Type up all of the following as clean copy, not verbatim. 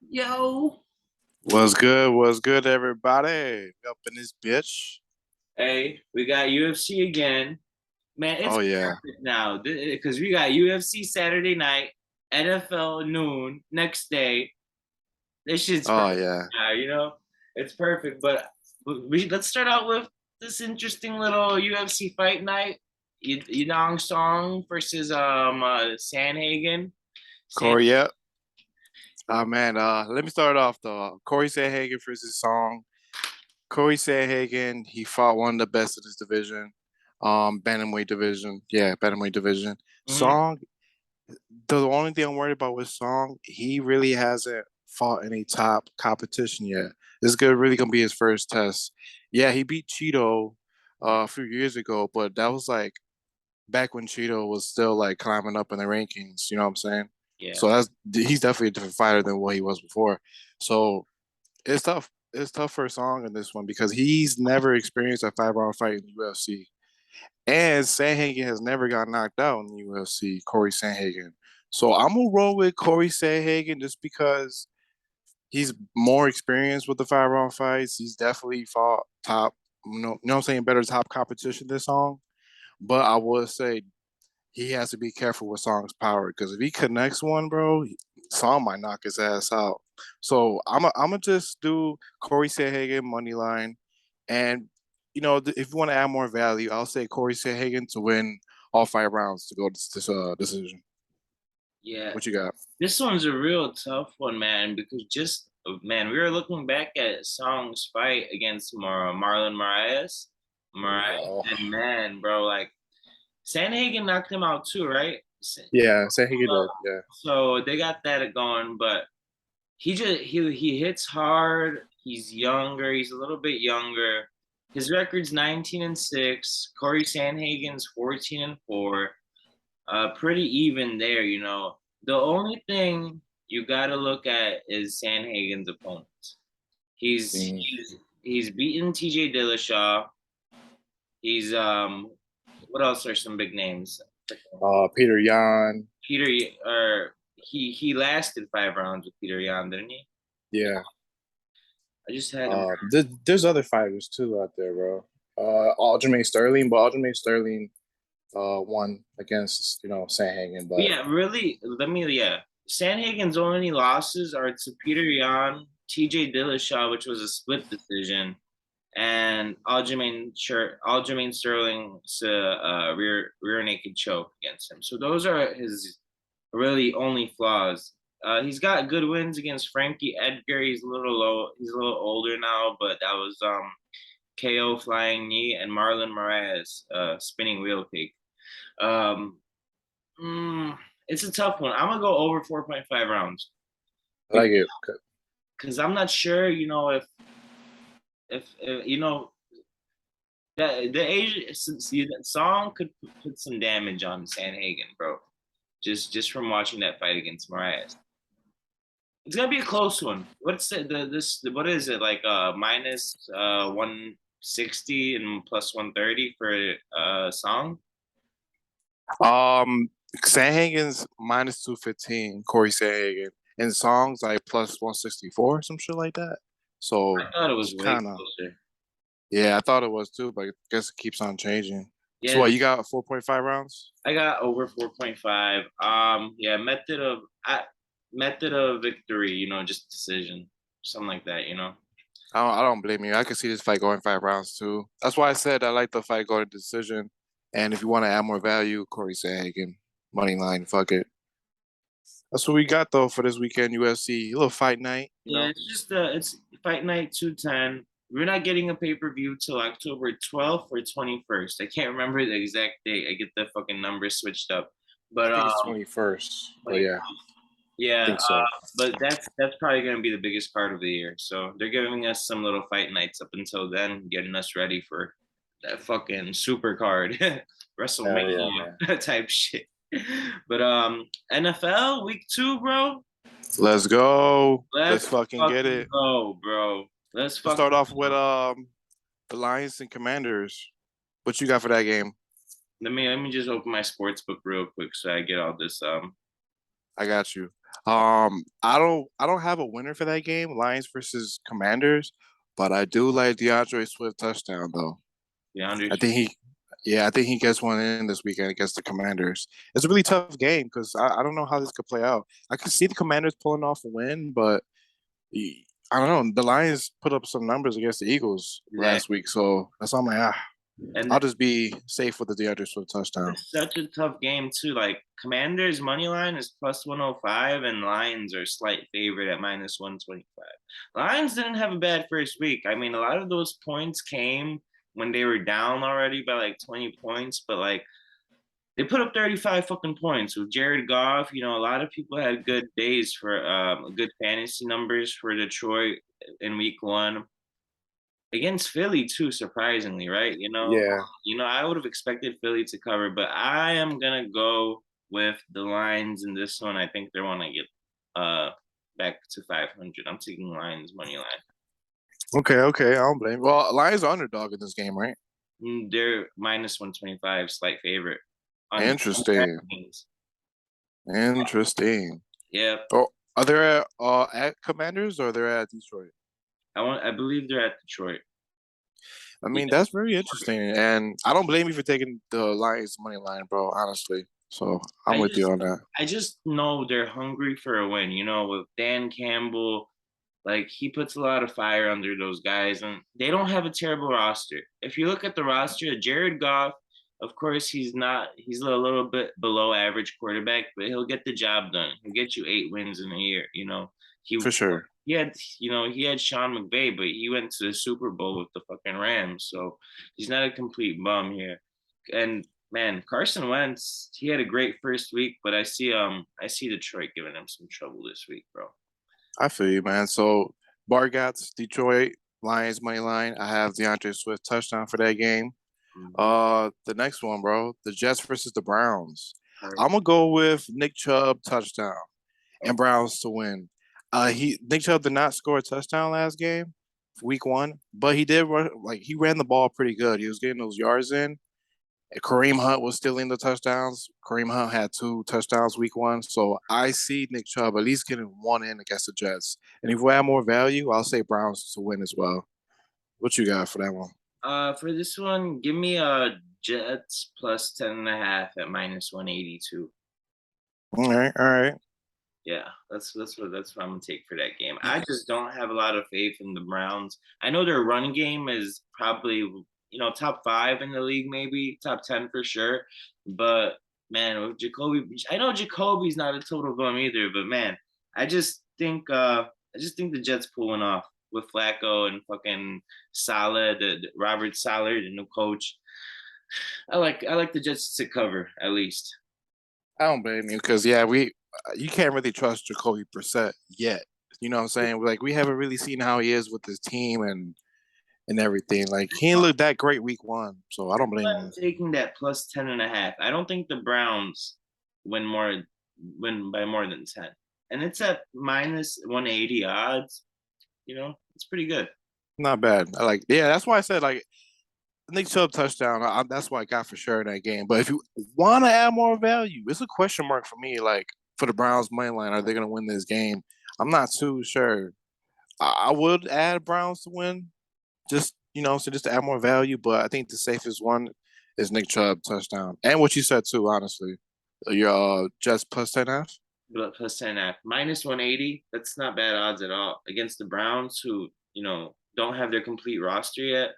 Yo. What's good? What's good, everybody? We up in this bitch. Hey, we got UFC again. Man, it's Oh yeah. perfect now because we got UFC Saturday night, NFL noon next day. This shit's Oh perfect yeah. now. It's perfect. But let's start out with this interesting little UFC fight night. Yudong Song versus Sandhagen. San Corey, yeah. Oh man, let me start off though. Corey Sandhagen versus Song. Corey Sandhagen, he fought one of the best in his division. Bantamweight division. Yeah, bantamweight division. Mhm. Song, the only thing I'm worried about with Song, he really hasn't fought any top competition yet. This is really gonna be his first test. Yeah, he beat Cheeto a few years ago, but that was like back when Cheeto was still like climbing up in the rankings. You know what I'm saying? Yeah. So he's definitely a different fighter than what he was before. So it's tough. It's tough for a Song in this one because he's never experienced a 5 round fight in the UFC. And Sandhagen has never got knocked out in the UFC, Corey Sandhagen. So I'm gonna roll with Corey Sandhagen just because he's more experienced with the 5 round fights. He's definitely fought top, you know what I'm saying, better top competition this Song. But I would say he has to be careful with Song's power because if he connects one, bro, Song might knock his ass out. So I'm gonna just do Corey Sanhagen money line, and if you want to add more value, I'll say Corey Sanhagen to win all 5 rounds to go to this decision. Yeah. What you got? This one's a real tough one, man, because man, we were looking back at Song's fight against Marlon Moraes. Oh, And man, bro, like Sandhagen knocked him out too, right? yeah, Sanhagen did. Yeah, So they got that going, but he hits hard. He's younger. He's a little bit younger. His record's 19-6. Corey Sandhagen's 14-4. Pretty even there. The only thing you got to look at is Sandhagen's opponents. He's mm. he's he's beaten TJ Dillashaw. He's what else are some big names? Peter Yan. Peter or he lasted 5 rounds with Peter Yan, didn't he? Yeah. I just had him. There's other fighters too out there, bro. Aljamain Sterling, but Aljamain Sterling won against Sandhagen, but Yeah, really. Yeah. Sandhagen's only losses are to Peter Yan, TJ Dillashaw, which was a split decision, and Aljamain Sterling's rear naked choke against him. So those are his really only flaws. He's got good wins against Frankie Edgar. He's a little low. He's a little older now, but that was KO flying knee and Marlon Moraes spinning wheel kick. Um, mm, it's a tough one. I'm gonna go over 4.5 rounds I like it. because I'm not sure. If that the age see, that song could put some damage on Sandhagen, bro. Just from watching that fight against Moraes. It's gonna be a close one. What's what is it like minus 160 and plus 130 for song? Sandhagen's minus 215, Corey Sandhagen, and Songs like plus 164, some shit like that. I So thought it it's was way kind of, closer. yeah, I thought it was too, but I guess it keeps on changing. So Yeah, what, you got 4.5 rounds? I got over 4.5. Yeah, method of victory, just decision. Something like that. I don't blame you. I can see this fight going 5 rounds too. That's why I said I like the fight going to decision. And if you want to add more value, Corey Sandhagen, money line, fuck it. That's what we got though for this weekend UFC. A little fight night, you Yeah, know? it's fight night 210. We're not getting a pay-per-view till October 12th or 21st. I can't remember the exact date. I get the fucking numbers switched up. I But think it's 21st. But 20, yeah, I yeah, think so. but that's probably gonna be the biggest part of the year. So they're giving us some little fight nights up until then, getting us ready for that fucking super card, Hell yeah, man. WrestleMania type shit. But NFL week 2, bro. Let's go. Let's Let's fucking get fucking it. go, bro. Let's Let's fucking start off with go. the Lions and Commanders. What you got for that game? Let me just open my sports book real quick so I get all this. I got you. I don't have a winner for that game, Lions versus Commanders, but I do like DeAndre Swift touchdown though. DeAndre I Swift. think he, yeah, I think he gets one in this weekend against the Commanders. It's a really tough game because I don't know how this could play out. I could see the Commanders pulling off a win, but I don't know. The Lions put up some numbers against the Eagles Exactly. last week, so that's why I'm like, I'll And just be safe with the DeAndre Swift touchdown. it's such a tough game too. Like Commanders money line is plus 105 and Lions are slight favorite at minus 125. Lions didn't have a bad first week. I mean, a lot of those points came when they were down already by like 20 points, but like they put up 35 fucking points with Jared Goff. You know, a lot of people had good days for good fantasy numbers for Detroit in week one against Philly too, surprisingly, right? Yeah. I would have expected Philly to cover, but I am gonna go with the Lions in this one. I think they want to get back to 500. I'm taking Lions money line. Okay. I don't blame. Well, Lions are underdog in this game, right? They're minus 125, slight favorite on Interesting. DraftKings. Interesting. Yeah, Oh, are they at Commanders or they're at Detroit? I believe they're at Detroit. I Yeah, mean, that's very interesting, and I don't blame you for taking the Lions money line, bro. Honestly, so I'm I with you just on that. I just know they're hungry for a win. With Dan Campbell, like he puts a lot of fire under those guys, and they don't have a terrible roster. If you look at the roster, Jared Goff, of course, he's a little bit below average quarterback, but he'll get the job done. He'll get you 8 wins in a year. He For sure. he had Sean McVay, but he went to the Super Bowl with the fucking Rams, so he's not a complete bum here. And man, Carson Wentz, he had a great first week, but I see Detroit giving him some trouble this week, bro. I feel you, man. So Bargat's Detroit Lions money line. I have DeAndre Swift touchdown for that game. Mm-hmm. The next one, bro, the Jets versus the Browns. Right. I'm gonna go with Nick Chubb touchdown and Browns to win. Nick Chubb did not score a touchdown last game, week one, but he did run like he ran the ball pretty good. He was getting those yards in. Kareem Hunt was stealing the touchdowns. Kareem Hunt had 2 touchdowns week one. So I see Nick Chubb at least getting one in against the Jets. And if we add more value, I'll say Browns to win as well. What you got for that one? For this one, give me Jets plus 10.5 at minus 182. All right, all right. Yeah, that's what I'm gonna take for that game. I just don't have a lot of faith in the Browns. I know their run game is probably top five in the league, maybe top 10 for sure. But man, with Jacoby, I know Jacoby's not a total bum either. But man, I just think the Jets pulling off with Flacco and fucking Saleh, the Robert Saleh, the new coach. I like the Jets to cover at least. I don't blame you because yeah, you can't really trust Jacoby Brissett yet. You know what I'm saying? Like we haven't really seen how he is with his team and everything. Like he didn't look that great week one, so I don't blame I'm you. taking that plus 10.5. I don't think the Browns win more win by more than 10. And it's at minus 180 odds. It's pretty good. Not bad. I like yeah, that's why I said like Nick Chubb touchdown. That's what I got for sure in that game. But if you want to add more value, it's a question mark for me. Like for the Browns money line, are they going to win this game? I'm not too sure. I would add Browns to win, just so just to add more value. But I think the safest one is Nick Chubb touchdown, and what you said too. Honestly, your Jets plus 10.5. But plus 10.5. Minus 180. That's not bad odds at all against the Browns, who, don't have their complete roster yet.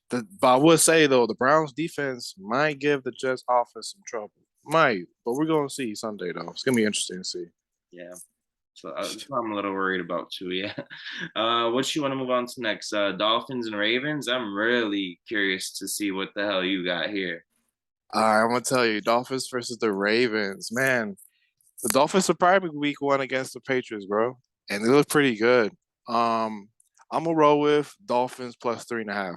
But I would say though, the Browns defense might give the Jets offense some trouble. Might, but we're going to see Sunday though. It's going to be interesting to see. Yeah. So that's what I'm a little worried about too. Yeah. What you want to move on to next? Dolphins and Ravens. I'm really curious to see what the hell you got here. I'm gonna tell you, Dolphins versus the Ravens. Man, the Dolphins surprised me week one against the Patriots, bro, and they look pretty good. I'm gonna roll with Dolphins plus 3.5.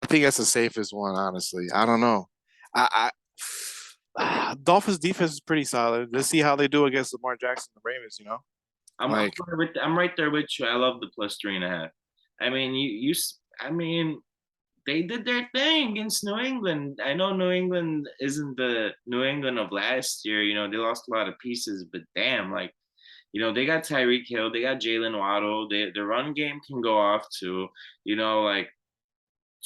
I think that's the safest one, honestly. I don't know. Dolphins defense is pretty solid. Let's see how they do against Lamar Jackson and the Ravens. I'm Like I'm right there with you. I love the plus 3.5. I mean, I mean, they did their thing against New England. I know New England isn't the New England of last year. They lost a lot of pieces, but damn, like, they got Tyreek Hill, they got Jalen Waddle. The run game can go off too. Like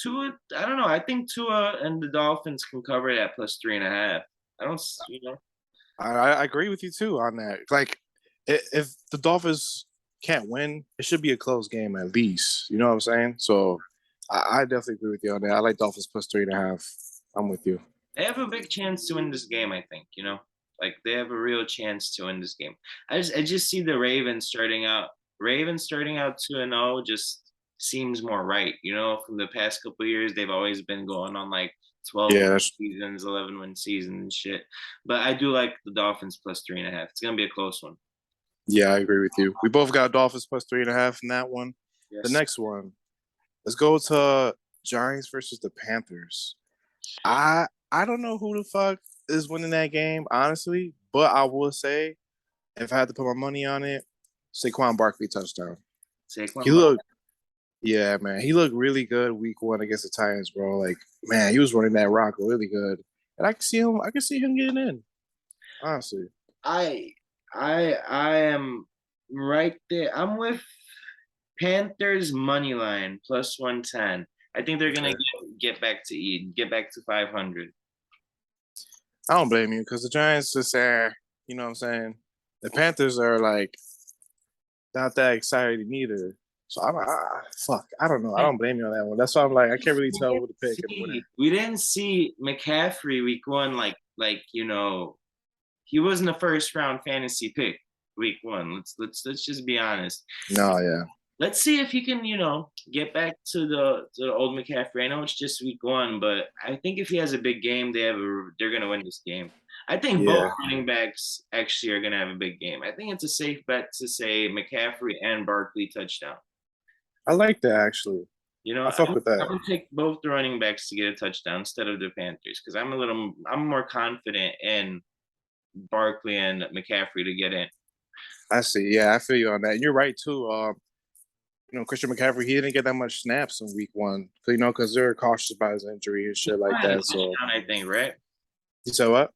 Tua, I don't know. I think Tua and the Dolphins can cover that plus 3.5. I don't, I agree with you too on that. Like, if the Dolphins can't win, it should be a close game at least. You know what I'm saying? So I definitely agree with you on that. I like Dolphins plus 3.5. I'm with you. they have a big chance to win this game. I think like they have a real chance to win this game. I just see the Ravens starting out. Ravens starting out 2-0 just seems more right. From the past couple of years, they've always been going on like 12 Yeah, that's, seasons, 11-win seasons and shit. But I do like the Dolphins plus 3.5. It's gonna be a close one. yeah, I agree with you. We both got Dolphins plus 3.5 in that one. The Yes. next one, let's go to Giants versus the Panthers. I don't know who the fuck is winning that game, honestly, but I will say if I had to put my money on it, Saquon Barkley touchdown. He Saquon looked, yeah, man, he looked really good week 1 against the Titans, bro. Like, man, he was running that rock really good, and I can see him getting in, honestly. I am right there. I'm with Panthers money line plus 110. I think they're gonna Okay. get back to get back to 500. I don't blame you because the Giants just are, you know what I'm saying? The Panthers are like not that exciting either. So fuck, I don't know. I don't blame you on that one. That's why I'm like, I can't really tell who to pick in the winner. We didn't see McCaffrey week 1 like he wasn't a first round fantasy pick week 1. Let's just be honest. No, yeah. Let's see if he can, get back to the old McCaffrey. I know it's just week 1, but I think if he has a big game, they're gonna win this game. I think both Yeah. running backs actually are gonna have a big game. I think it's a safe bet to say McCaffrey and Barkley touchdown. I like that actually. I fuck with I'm that. gonna take both the running backs to get a touchdown instead of the Panthers because I'm more confident in Barkley and McCaffrey to get in. I see. Yeah, I feel you on that. And you're right too. Christian McCaffrey, he didn't get that much snaps in week 1. Because they're cautious about his injury and shit like that. So I think, right? you said what?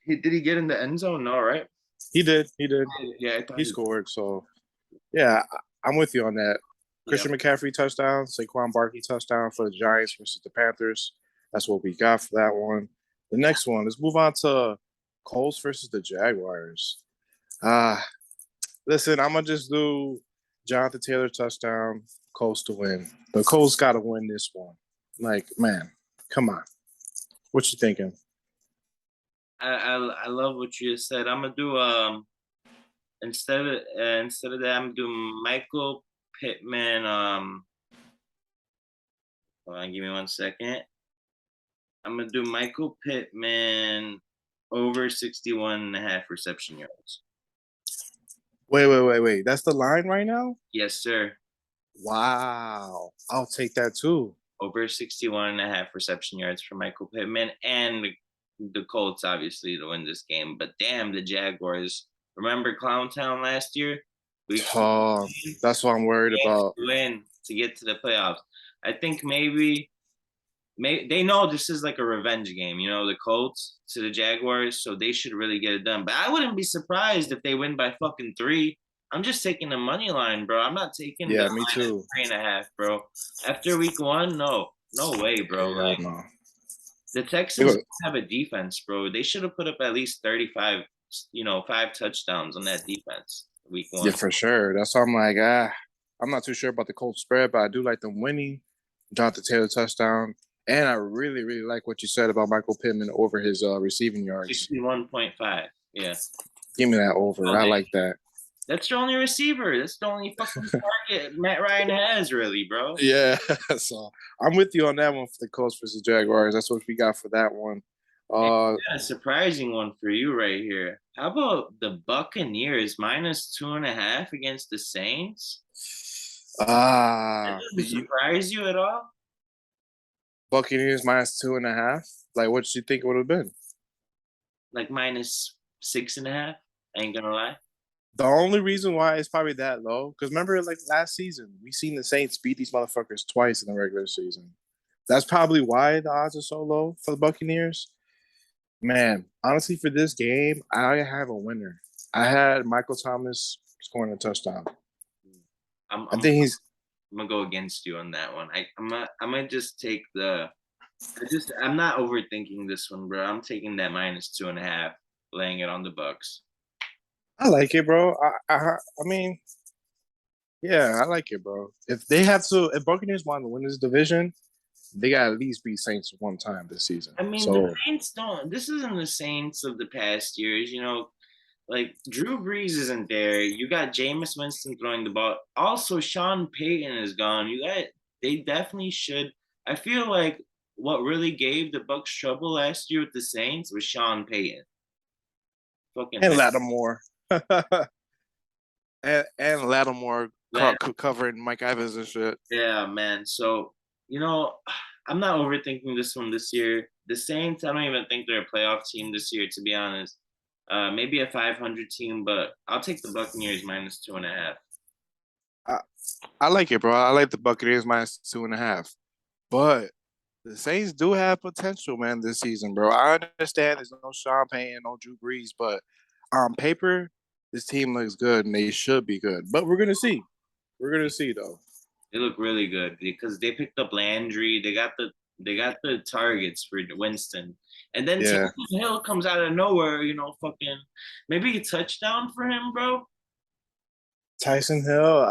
Did he get in the end zone? No, right? He did. He did. Yeah, I thought He scored. So yeah, I'm with you on that. Christian McCaffrey touchdown, Saquon Barkley touchdown for the Giants versus the Panthers. That's what we got for that one. The next one, let's move on to Colts versus the Jaguars. Listen, I'm gonna just do Jonathan Taylor touchdown, Colts to win. The Colts got to win this one. Like, man, come on. What you thinking? I love what you just said. I'm gonna do instead of that, I'm gonna do Michael Pittman. Hold on, give me 1 second. I'm gonna do Michael Pittman over 61.5 reception yards. Wait. That's the line right now? Yes, sir. Wow. I'll take that too. Over 61.5 reception yards for Michael Pittman and the Colts, obviously, to win this game. But damn, the Jaguars. Remember Clowntown last year? That's what I'm worried about. Win to get to the playoffs. I think maybe they know this is like a revenge game, the Colts to the Jaguars, so they should really get it done. But I wouldn't be surprised if they win by fucking 3. I'm just taking the money line, bro. I'm not taking Yeah, the me too. 3.5, bro. After week 1, no way, bro. Yeah, Like no. the Texans don't have a defense, bro. They should have put up at least 35, 5 touchdowns on that defense week 1. Yeah, for sure. That's why I'm like, I'm not too sure about the Colts spread, but I do like them winning. Jonathan Taylor touchdown. And I really, really like what you said about Michael Pittman over his receiving yards. 61.5. Yeah. Give me that over. I like that. That's your only receiver. That's the only fucking target Matt Ryan has, really, bro. Yeah. So I'm with you on that one for the Colts versus Jaguars. That's what we got for that one. A surprising one for you right here. How about the Buccaneers minus 2.5 against the Saints? That doesn't surprise you at all? Buccaneers minus 2.5. Like, what did you think it would have been? Like minus 6.5. I ain't gonna lie. The only reason why it's probably that low, because remember, like last season, we seen the Saints beat these motherfuckers twice in the regular season. That's probably why the odds are so low for the Buccaneers. Man, honestly, for this game, I have a winner. I had Michael Thomas scoring a touchdown. I'm I I'm think he's I'm gonna go against you on that one. I'm gonna just take the. I'm not overthinking this one, bro. I'm taking that -2.5, laying it on the Bucks. I like it, bro. I mean, yeah, I like it, bro. If Buccaneers want to win this division, they got at least beat Saints one time this season. I mean, the So Saints don't. This isn't the Saints of the past years, you know. Like Drew Brees isn't there. You got Jameis Winston throwing the ball. Also, Sean Payton is gone. They definitely should. I feel like what really gave the Bucks trouble last year with the Saints was Sean Payton. Fucking and Lattimore, and Lattimore man. covering Mike Evans and shit. Yeah, man. So, you know, I'm not overthinking this one this year. The Saints, I don't even think they're a playoff team this year, to be honest. Maybe a 500 team, but I'll take the Buccaneers -2.5. I, I like it, bro. I like the Buccaneers -2.5, but the Saints do have potential, man, this season, bro. I understand there's no Sean Payton, no Drew Brees, but on paper, this team looks good and they should be good. But we're gonna see. We're gonna see though. They look really good because they picked up Landry. They got the targets for Winston, and then Yeah. Taysom Hill comes out of nowhere. You know, fucking maybe a touchdown for him, bro. Tyson Hill.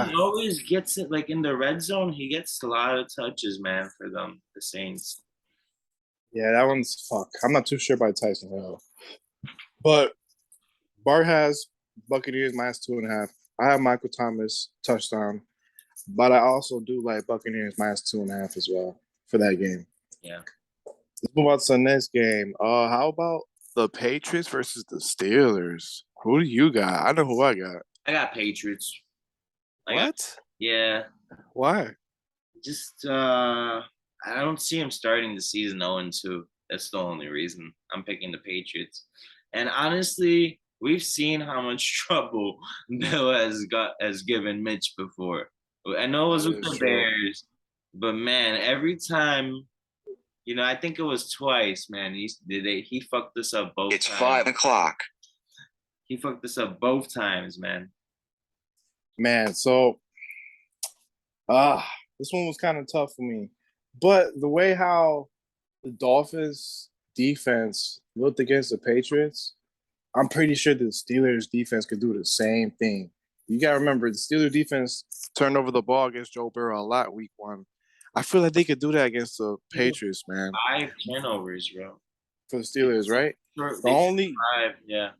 He always gets it like in the red zone. He gets a lot of touches, man, for them, the Saints. Yeah, that one's fuck. I'm not too sure about Tyson Hill. But Bart has Buccaneers -2.5. I have Michael Thomas touchdown, but I also do like Buccaneers -2.5 as well for that game. Yeah. Let's move on to the next game. How about the Patriots versus the Steelers? Who do you got? I know who I got. I got Patriots. What? Yeah. Why? Just I don't see him starting the season 0-2. That's the only reason I'm picking the Patriots. And honestly, we've seen how much trouble Bill has given Mitch before. I know it was That with is the true. Bears, but man, every time, you know, I think it was twice, man. He fucked us up both It's times. 5 o'clock. He fucked us up both times, man. Man, so this one was kind of tough for me. But the way how the Dolphins defense looked against the Patriots, I'm pretty sure the Steelers defense could do the same thing. You gotta remember the Steelers defense turned over the ball against Joe Burrow a lot week one. I feel like they could do that against the Patriots, man. 5 turnovers, bro. For the Steelers, right? The They only five, yeah.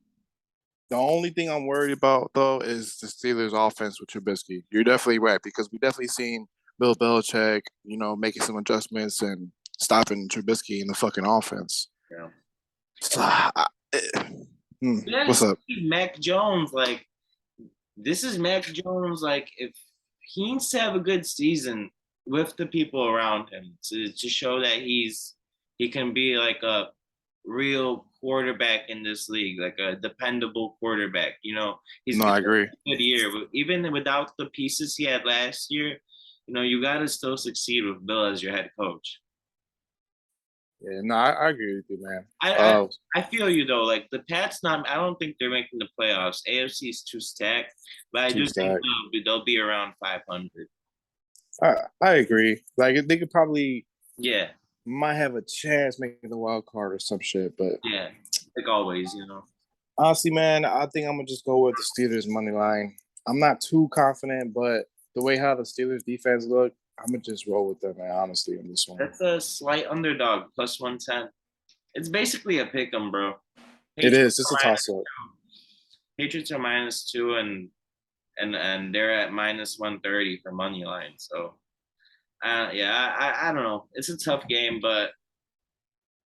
the only thing I'm worried about though is the Steelers offense with Trubisky. You're definitely right because we definitely seen Bill Belichick, making some adjustments and stopping Trubisky in the fucking offense. Yeah. So, Then what's up? Mac Jones, like this is Mac Jones, like if he needs to have a good season with the people around him to show that he can be like a real quarterback in this league, like a dependable quarterback. You know, he's No, gonna I have agree. a good year, but even without the pieces he had last year, you know, you gotta still succeed with Bill as your head coach. Yeah, no, I agree with you, man. I feel you though. Like the Pats, not. I don't think they're making the playoffs. AFC is too stacked, but I do think they'll be around 500. I agree. Like they could probably Yeah, might have a chance making the wild card or some shit, but yeah, like always, you know. honestly, man, I think I'm gonna just go with the Steelers money line. I'm not too confident, but the way how the Steelers defense look, I'm gonna just roll with them, man. Honestly, in this one, That's a slight underdog, +110. It's basically a pick 'em, bro. it Patriots is. It's a toss up. Patriots are -2, and they're at -130 for money line. So, yeah, I don't know. It's a tough game, but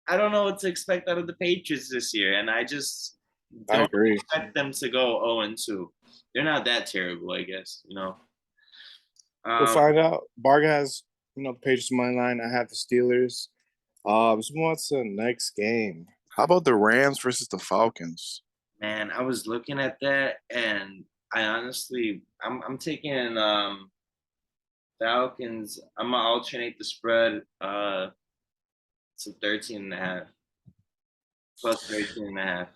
I don't know what to expect out of the Patriots this year, and I just I don't agree. expect them to go 0-2. They're not that terrible, I guess. You know. We'll find out. Barga has, the Patriots money line. I have the Steelers. Let's move on to the next game. How about the Rams versus the Falcons? Man, I was looking at that, and I honestly, I'm taking Falcons. I'm gonna alternate the spread. To 13.5. Plus 13.5.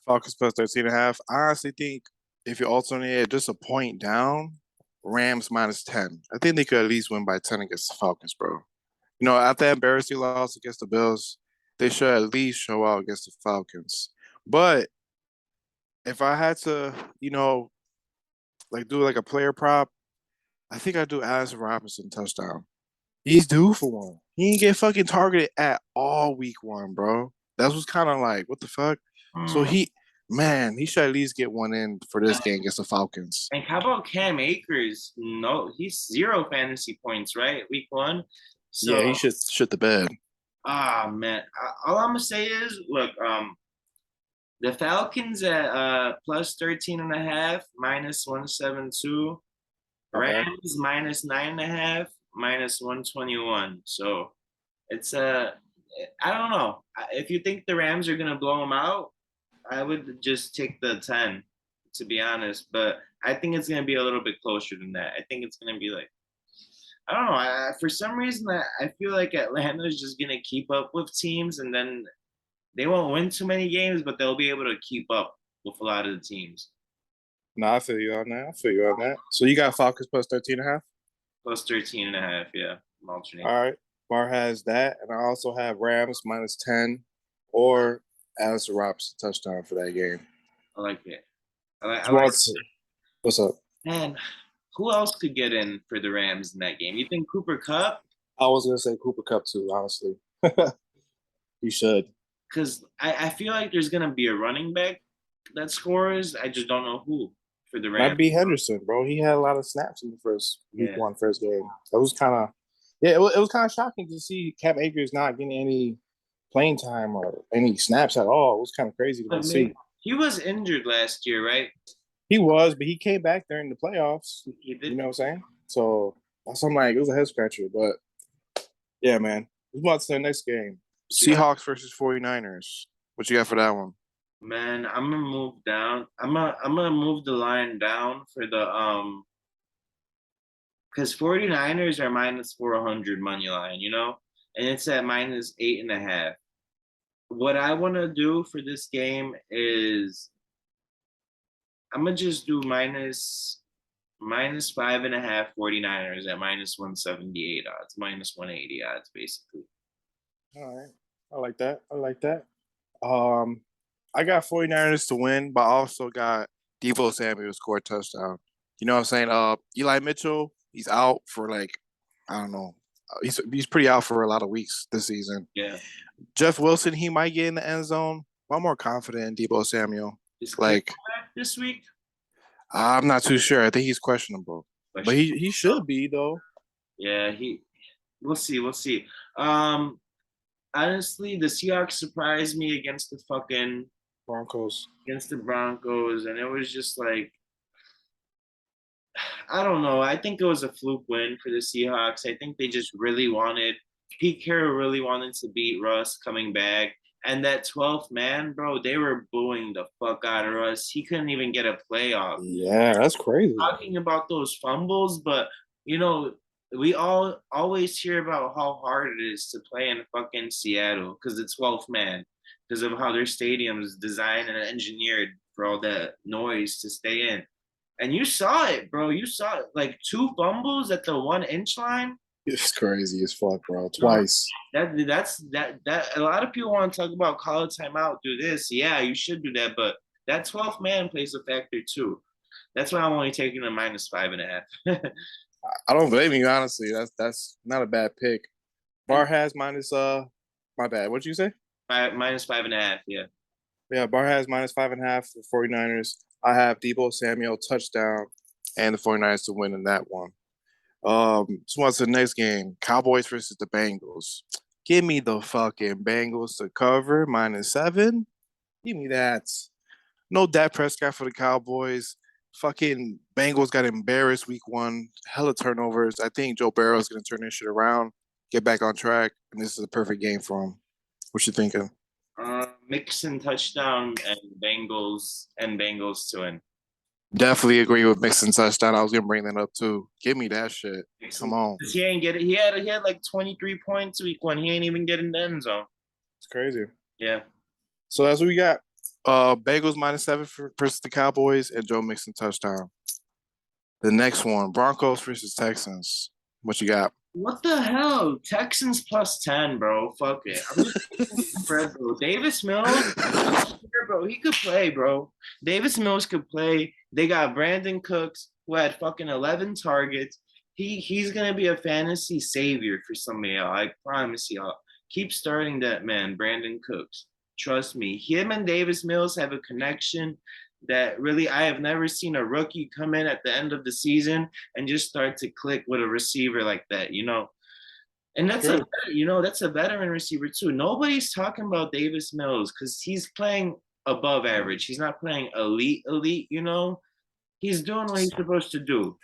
Falcons plus 13.5. I honestly think if you alternate it just a point down, Rams minus 10. I think they could at least win by 10 against the Falcons, bro. You know, after that embarrassing loss against the Bills, they should at least show out against the Falcons. But if I had to, like do like a player prop, I think I'd do Allison Robinson touchdown. He's due for one. He didn't get fucking targeted at all week 1, bro. That was kind of like, what the fuck? So Hmm. he should at least get one in for this game against the Falcons. And how about Cam Akers? No, he's 0 fantasy points, right? Week 1. So, Yeah, he should shit the bed. man, all I'm gonna say is, look, the Falcons at plus 13.5, minus 172. Okay. Rams minus 9.5, minus 121. So it's I don't know. If you think the Rams are gonna blow them out, I would just take the 10, to be honest. But I think it's gonna be a little bit closer than that. I think it's gonna be like, I don't know. For some reason, I feel like Atlanta is just gonna keep up with teams, and then they won't win too many games, but they'll be able to keep up with a lot of the teams. No, I feel you on that. I feel you on that. So you got Falcons plus 13.5? Plus 13.5, yeah. I'm All alternating. right. Bar has that. And I also have Rams minus 10 or Allison Robinson touchdown for that game. I like it. I like What's what's up? Man, who else could get in for the Rams in that game? You think Cooper Cup? I was gonna say Cooper Cup too, honestly. He should. Because I feel like there's gonna be a running back that scores. I just don't know who for the Might Rams. be Henderson, bro. He had a lot of snaps in the first week Yeah. one, first game. That was kind of, yeah, it was kind of shocking to see Cam Akers not getting any playing time or any snaps at all. It was kind of crazy to But see. maybe he was injured last year, right? He was, but he came back during the playoffs. He You did. know what I'm saying? So that's I'm like, it was a head scratcher. But yeah, man. Let's move on to the next game. Seahawks versus 49ers. What you got for that one? Man, I'm gonna move down. I'm gonna move the line down for the because 49ers are minus 400 money line, and it's at minus 8.5. What I want to do for this game is I'm gonna just do minus 5.5 49ers at minus 178 odds, minus 180 odds, basically. All right. I like that. I like that. Um, I got 49ers to win, but I also got Deebo Samuel to score a touchdown. You know what I'm saying? Eli Mitchell, he's out for like, I don't know. He's pretty out for a lot of weeks this season. Yeah. Jeff Wilson, he might get in the end zone, but I'm more confident in Deebo Samuel. Is Chael Like, back this week? I'm not too sure. I think he's questionable, but he should be though. Yeah, we'll see, we'll see. Um, Honestly, the Seahawks surprised me Broncos. against the Broncos, and it was just like, I don't know. I think it was a fluke win for the Seahawks. I think they just really wanted Pete Carroll really wanted to beat Russ coming back. And that 12th man, bro, they were booing the fuck out of Russ. He couldn't even get a playoff. Yeah, that's crazy. Talking about those fumbles, but you know, we all always hear about how hard it is to play in fucking Seattle because the 12th man, because of how their stadium is designed and engineered for all that noise to stay in. And you saw it, bro. You saw it. Like 2 fumbles at the 1 inch line. It's crazy as fuck, bro. No, Twice. that a lot of people want to talk about call a timeout, do this. Yeah, you should do that, but that 12th man plays a factor too. That's why I'm only taking a minus 5.5. I don't blame you, honestly. That's not a bad pick. Bar has minus my bad. What'd you say? Minus 5.5, yeah. Yeah, Bar has minus 5.5 for 49ers. I have Debo Samuel touchdown and the 49ers to win in that one. So what's the next game? Cowboys versus the Bengals. Give me the fucking Bengals to cover -7. Give me that. No Dak Prescott for the Cowboys. Fucking Bengals got embarrassed week 1. Hella turnovers. I think Joe Burrow's gonna turn this shit around, get back on track, and this is a perfect game for him. What you thinking? Mixon touchdown and Bengals to win. Definitely agree with Mixon touchdown. I was gonna bring that up too. Give me that shit. Come on. He ain't get it. He had like 23 points week 1. He ain't even getting the end zone. It's crazy. Yeah. So that's what we got. Bengals -7 versus the Cowboys and Joe Mixon touchdown. The next one, Broncos versus Texans. What you got? What the hell? Texans +10, bro. Fuck it. I'm just taking the spread, bro. Davis Mills, bro. He could play, bro. Davis Mills could play. They got Brandon Cooks, who had fucking 11 targets. He's gonna be a fantasy savior for some of y'all. I promise y'all. Keep starting that man, Brandon Cooks. Trust me. Him and Davis Mills have a connection that really I have never seen a rookie come in at the end of the season and just start to click with a receiver like that. And that's a veteran receiver too. Nobody's talking about Davis Mills because he's playing above average. He's not playing elite. He's doing what he's supposed to do.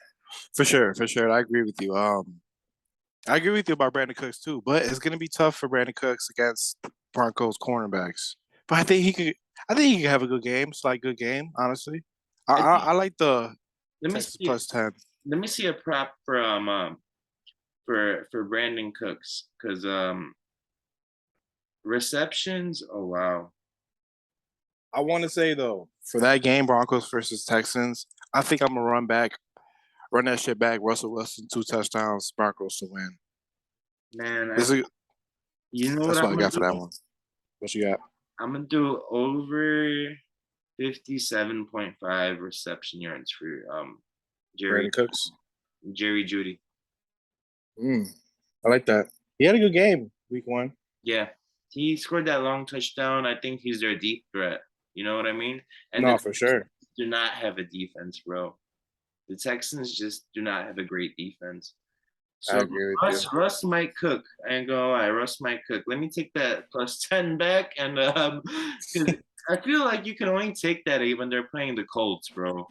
For sure. I agree with you. I agree with you about Brandon Cooks too, but it's gonna be tough for Brandon Cooks against Broncos cornerbacks. But I think he could. I think he could have a good game. It's like good game, honestly. I like the Let me Texas see. +10. Let me see a prop for Brandon Cooks because receptions. Oh wow. I want to say though, for that game, Broncos versus Texans, I think I'm gonna run that shit back. Russell Wilson 2 touchdowns, Broncos to win. Man, This is, you know what that's what I'm I gonna got for do? that one. What you got? I'm gonna do over 57.5 reception yards for Jerry Brandon Cooks. Jerry Judy. I like that. He had a good game week 1. Yeah, he scored that long touchdown. I think he's their deep threat. You know what I mean? And No, the for sure. do not have a defense, bro. The Texans just do not have a great defense. I So agree with you. Russ might cook. I ain't gonna lie, Russ might cook. Let me take that +10 back, and because I feel like you can only take that when they're playing the Colts, bro.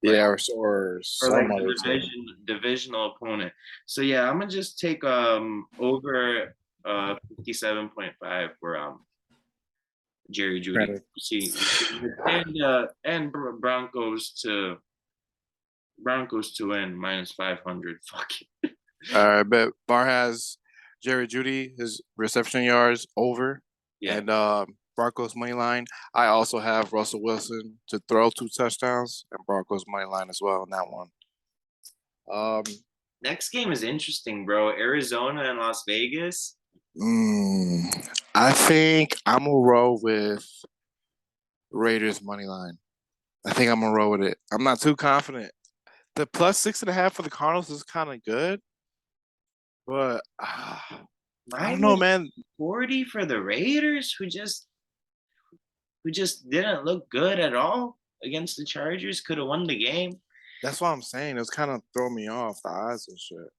Like, Yeah, or or like some other the team. divisional opponent. So yeah, I'm gonna just take over 57.5 for Jerry Judy. Brandon. See, and Broncos to win -500. Fuck it. All right, bet Bar has Jerry Judy, his reception yards over, Yeah. and Broncos money line. I also have Russell Wilson to throw 2 touchdowns and Broncos money line as well in that one. Next game is interesting, bro. Arizona and Las Vegas. I think I'm gonna roll with Raiders money line. I think I'm gonna roll with it. I'm not too confident. The +6.5 for the Cardinals is kind of good, but I don't know, man. -40 for the Raiders, who just didn't look good at all against the Chargers. Could have won the game. That's what I'm saying. It was kind of throwing me off the odds and shit.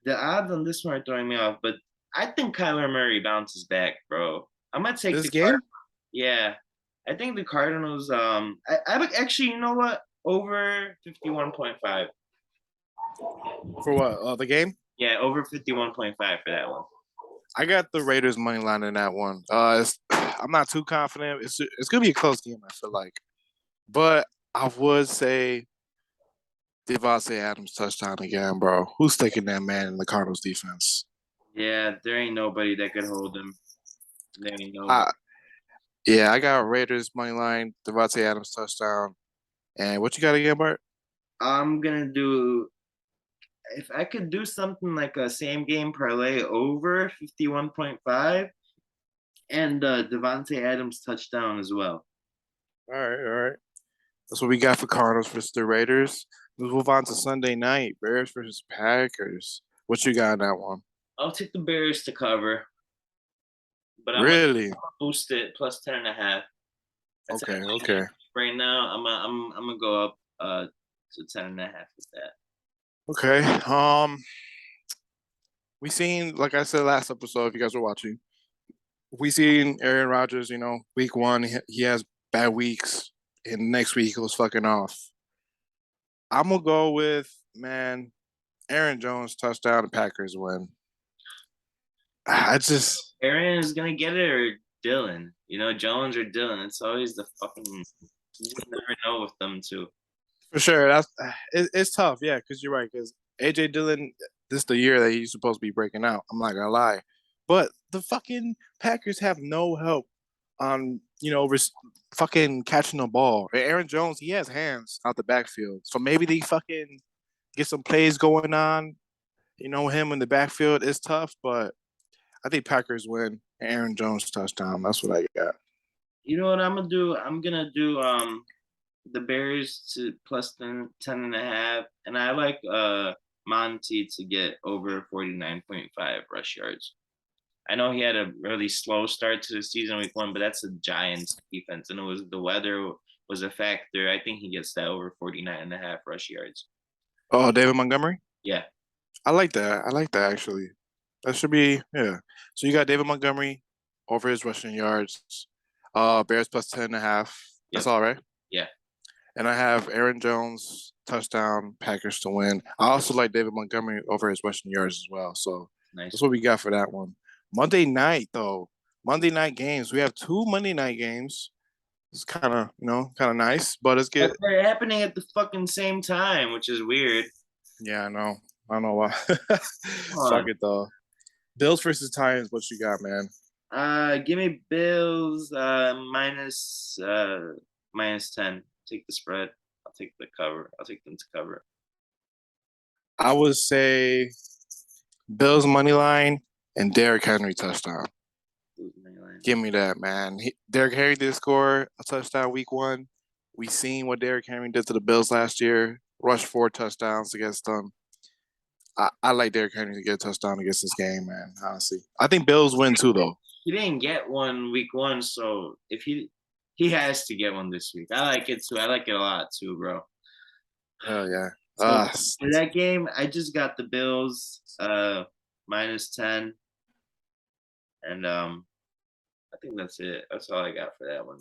The odds on this one are throwing me off, but I think Kyler Murray bounces back, bro. I'm gonna take This the game? Yeah, I think the Cardinals. I would actually, you know what? Over 51.5. For what? The game? Yeah, over 51.5 for that one. I got the Raiders money line in that one. I'm not too confident. It's gonna be a close game, I feel like, but I would say Devontae Adams touchdown again, bro. Who's taking that man in the Cardinals defense? Yeah, there ain't nobody that could hold him. There ain't nobody. Yeah, I got Raiders money line, Devontae Adams touchdown. And what you got again, Bart? I'm gonna do if I could do something like a same game parlay over 51.5 and Devontae Adams touchdown as well. All right. That's what we got for Cardinals versus the Raiders. Let's move on to Sunday night. Bears versus Packers. What you got in that one? I'll take the Bears to cover, but I'm Really? gonna boost it +10.5. Okay. Right now, I'm gonna go up to 10.5 with that. Okay. We seen, like I said last episode, if you guys were watching, we seen Aaron Rodgers, week 1, he has bad weeks, and next week he was fucking off. I'm gonna go with, man, Aaron Jones touchdown, the Packers win. Aaron is gonna get it or Dylan. Jones or Dylan. It's always the fucking You just never know with them too. For sure. It's tough, yeah, because you're right. Because AJ Dillon, this is the year that he's supposed to be breaking out. I'm not gonna lie, but the fucking Packers have no help on fucking catching the ball. And Aaron Jones, he has hands out the backfield, so maybe they fucking get some plays going on. Him in the backfield is tough, but I think Packers win. Aaron Jones touchdown. That's what I got. You know what I'm gonna do? I'm gonna do the Bears to plus 10.5, and I like Monty to get over 49.5 rush yards. I know he had a really slow start to the season week 1, but that's a Giants defense, and it was the weather was a factor. I think he gets that over 49.5 rush yards. Oh, David Montgomery. Yeah, I like that. I like that actually. That should be, yeah. So you got David Montgomery over his rushing yards. Bears plus 10.5. That's yep, all right. yeah. And I have Aaron Jones touchdown, Packers to win. I also like David Montgomery over his rushing yards as well. So Nice. that's what we got for that one. Monday night though. Monday night games. We have 2 Monday night games. It's kind of, kind of nice, but it's good. They're happening at the fucking same time, which is weird. Yeah, I know. I don't know why. Come Fuck on. it though. Bills versus Titans. What you got, man? Give me Bills -10. Take the spread. I'll take the cover. I'll take them to cover. I would say Bills money line and Derrick Henry touchdown. Give me that, man. Derrick Henry did score a touchdown week 1. We seen what Derrick Henry did to the Bills last year. Rushed 4 touchdowns against them. I like Derrick Henry to get a touchdown against this game, man. Honestly, I think Bills win too, though. He didn't get one week 1, so if he has to get one this week. I like it too. I like it a lot too, bro. Hell yeah. So for that game, I just got the Bills -10, and I think that's it. That's all I got for that one.